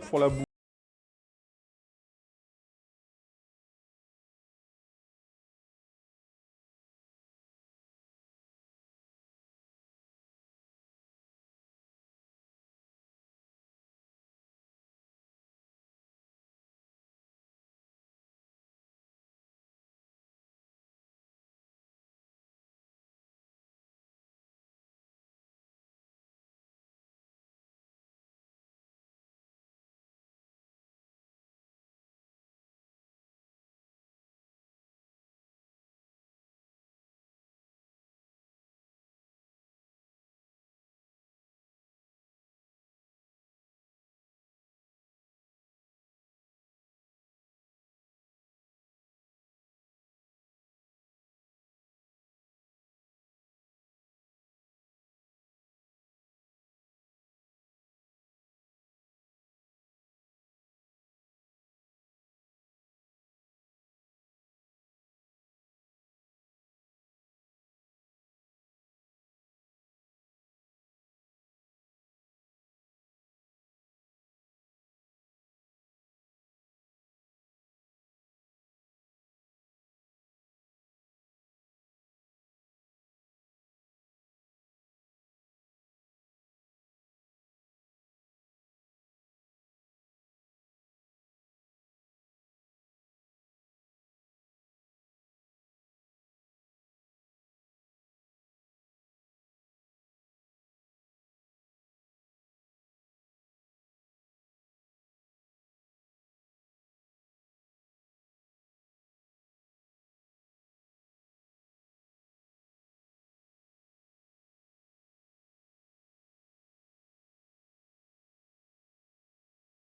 pour la bouffe.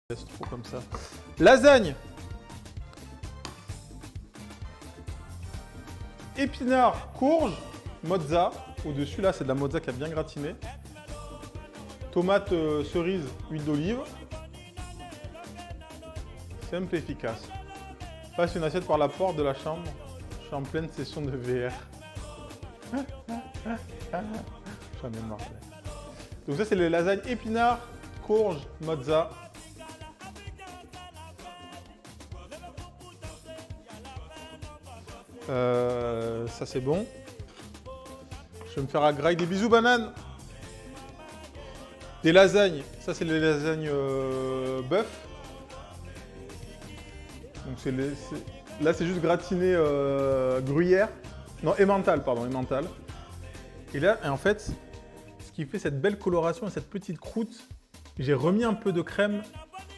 Laisse trop comme ça. Lasagne. Épinards, courge, mozza. Au-dessus, là, c'est de la mozza qui a bien gratiné. Tomate, cerise, huile d'olive. Simple et efficace. Passe une assiette par la porte de la chambre. Je suis en pleine session de VR. J'en ai marre. Donc ça, c'est les lasagnes épinards, courge, mozza. Ça c'est bon. Je vais me faire à graille des bisous bananes. Des lasagnes. Ça c'est les lasagnes bœuf. Donc là c'est juste gratiné gruyère. Non, emmental, pardon, emmental. Et là, en fait, ce qui fait cette belle coloration et cette petite croûte, j'ai remis un peu de crème,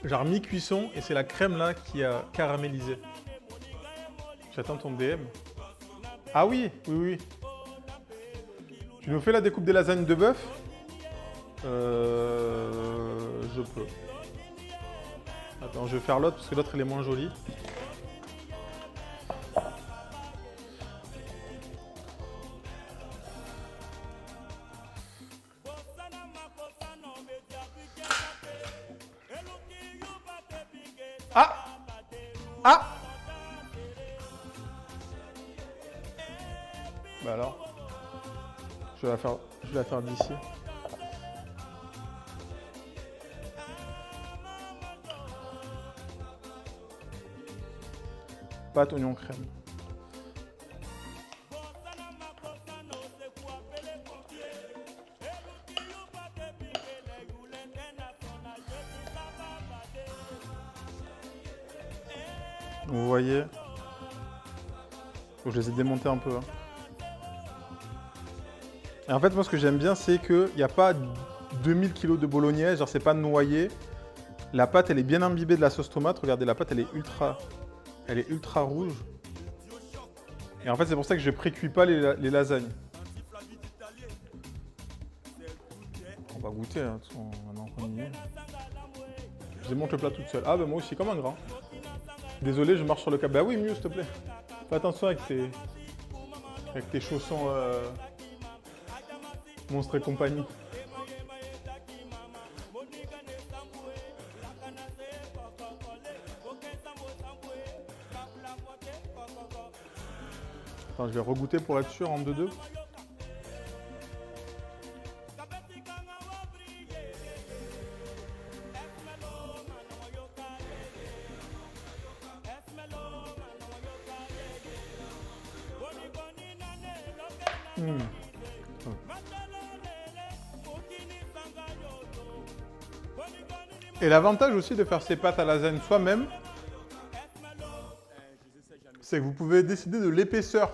genre mi-cuisson, et c'est la crème là qui a caramélisé. J'attends ton DM. Ah oui, oui, oui. Tu nous fais la découpe des lasagnes de bœuf? Je peux. Attends, je vais faire l'autre parce que l'autre elle est moins jolie. Ah! Ah! Bah alors, je vais la faire d'ici. Pâte, oignon, crème. Vous voyez, je les ai démontés un peu. Hein. Et en fait, moi, ce que j'aime bien, c'est qu'il n'y a pas 2000 kg de bolognaise, genre c'est pas noyé. La pâte, elle est bien imbibée de la sauce tomate. Regardez, la pâte, elle est ultra rouge. Et en fait, c'est pour ça que je ne précuis pas les lasagnes. On va goûter, hein. On est en train de nier. Je démonte le plat toute seule. Ah, bah moi aussi, comme un grand. Désolé, je marche sur le câble. Bah oui, mieux, s'il te plaît. Fais attention avec tes chaussons Monstres et compagnie. Attends, je vais regoûter pour être sûr en 2-2. Mmh. Et l'avantage aussi de faire ces pâtes à lasagne soi-même, c'est que vous pouvez décider de l'épaisseur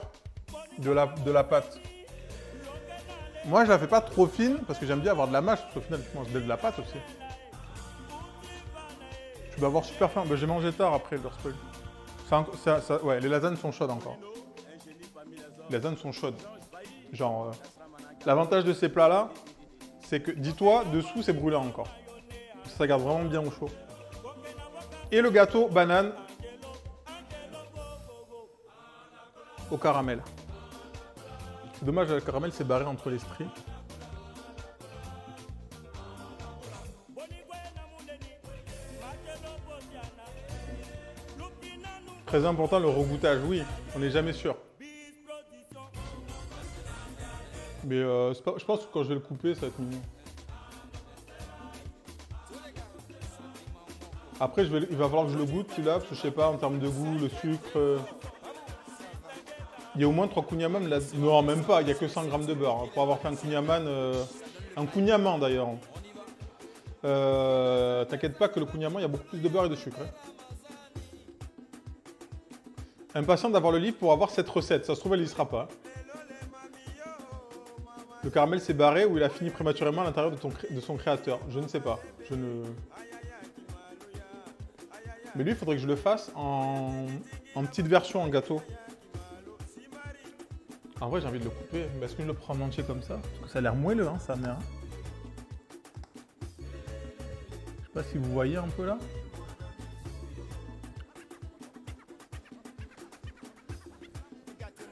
de la pâte. Moi, je la fais pas trop fine parce que j'aime bien avoir de la mâche, parce qu'au final, tu manges de la pâte aussi. Tu dois avoir super faim. Ben, j'ai mangé tard après leur spoil. Ouais, les lasagnes sont chaudes encore. Les lasagnes sont chaudes. Genre, l'avantage de ces plats-là, c'est que, dis-toi, dessous, c'est brûlant encore. Ça garde vraiment bien au chaud. Et le gâteau banane au caramel. C'est dommage, le caramel s'est barré entre les stries. Très important le regoûtage, oui, on n'est jamais sûr. Mais je pense que quand je vais le couper, ça va être mignon. Après, il va falloir que je le goûte celui-là, parce que je sais pas, en termes de goût, le sucre... Il y a au moins 3 kouign-amann là. Non, même pas, il n'y a que 100 grammes de beurre. Pour avoir fait un kouign-amann, un kouign-amann d'ailleurs. T'inquiète pas que le kouign-amann, il y a beaucoup plus de beurre et de sucre. Impatient d'avoir le livre pour avoir cette recette. Ça se trouve, elle n'y sera pas. Le caramel s'est barré ou il a fini prématurément à l'intérieur de son créateur. Je ne sais pas. Mais lui, il faudrait que je le fasse en petite version en gâteau. En vrai, j'ai envie de le couper. Mais est-ce que je le prends en entier comme ça? Parce que ça a l'air moelleux, hein, sa mère. Je sais pas si vous voyez un peu là.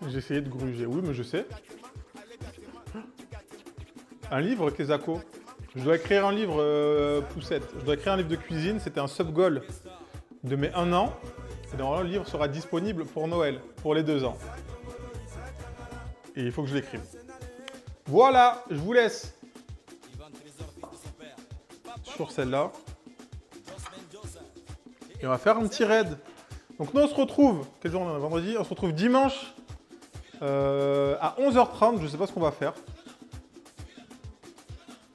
J'ai essayé de gruger. Oui, mais je sais. Un livre, Kezako. Je dois écrire un livre, Poussette. Je dois écrire un livre de cuisine. C'était un sub-goal de mes 1 an. Et normalement, le livre sera disponible pour Noël, pour les 2 ans. Et il faut que je l'écrive. Voilà, je vous laisse sur celle-là. Et on va faire un petit raid. Donc nous, on se retrouve, quel jour on est, vendredi? On se retrouve dimanche à 11h30. Je ne sais pas ce qu'on va faire.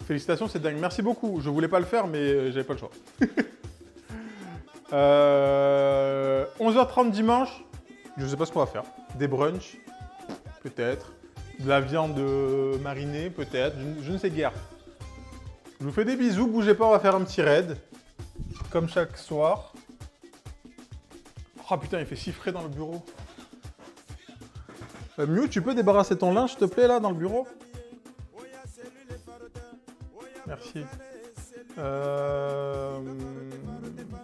Félicitations, c'est dingue. Merci beaucoup. Je voulais pas le faire, mais j'avais pas le choix. 11h30 dimanche. Je sais pas ce qu'on va faire. Des brunchs, peut-être. De la viande marinée, peut-être. Je ne sais guère. Je vous fais des bisous. Bougez pas, on va faire un petit raid. Comme chaque soir. Oh putain, il fait si frais dans le bureau. Miu, tu peux débarrasser ton linge, s'il te plaît, là, dans le bureau? Merci.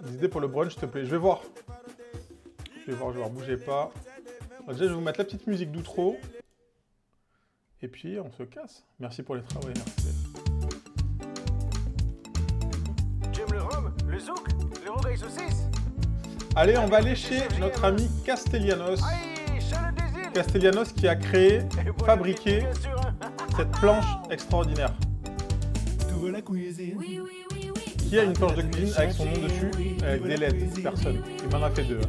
Des idées pour le brunch, s'il te plaît. Je vais voir. Bougez pas. Alors déjà, je vais vous mettre la petite musique d'outro. Et puis, on se casse. Merci pour les travaux. Merci. Tu aimes le rhum, le zouk, le rogaille saucisse? Allez, on va aller chez notre ami Castellanos. Castellanos qui a créé, fabriqué cette planche extraordinaire. Qui a une planche de cuisine avec son nom dessus, avec des LED, personne. Il m'en a fait 2.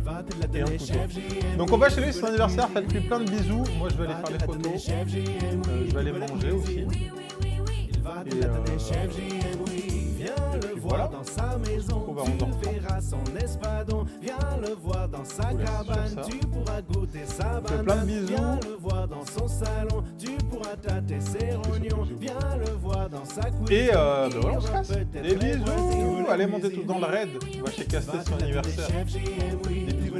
Et un couteau. Donc on va chez lui, c'est son anniversaire, faites-lui plein de bisous. Moi je vais aller faire les photos. Je vais aller manger aussi. Et puis voilà. On se retrouve à 11h30. Viens le voir dans sa cabane, tu pourras goûter sa banane. Plein de bisous. Viens le voir dans son salon, tu pourras tâter ses rognons. Viens le voir dans sa cuisine. Et ben voilà, on se casse. Des bisous. Allez, montez tous dans le raid. On va chez Casté, son anniversaire. Des bisous.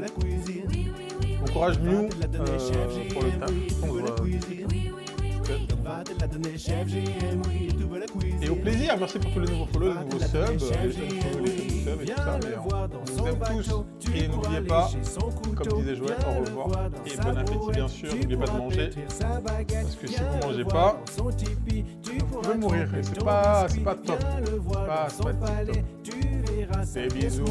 Bon courage, Miu, pour le taf. Et au plaisir, merci pour tous les nouveaux follow, les nouveaux subs, les jeunes follow, les jeunes subs et tout ça. On vous aime tous. Et n'oubliez pas, comme disait Joël, au revoir et bon appétit bien sûr. N'oubliez pas de manger, parce que si vous ne mangez pas, vous pouvez mourir. Et c'est pas top. C'est pas top. Des bisous.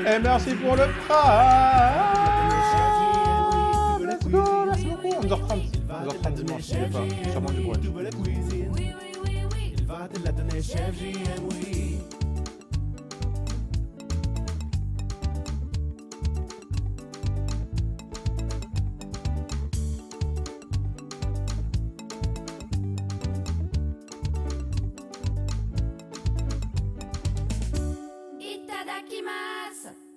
Et merci pour le prime. Let's go, merci beaucoup. 11h30. 11h30 dimanche, n'oubliez pas. Sûrement du brunch. Il va te la donner, chef JM, oui. limaces.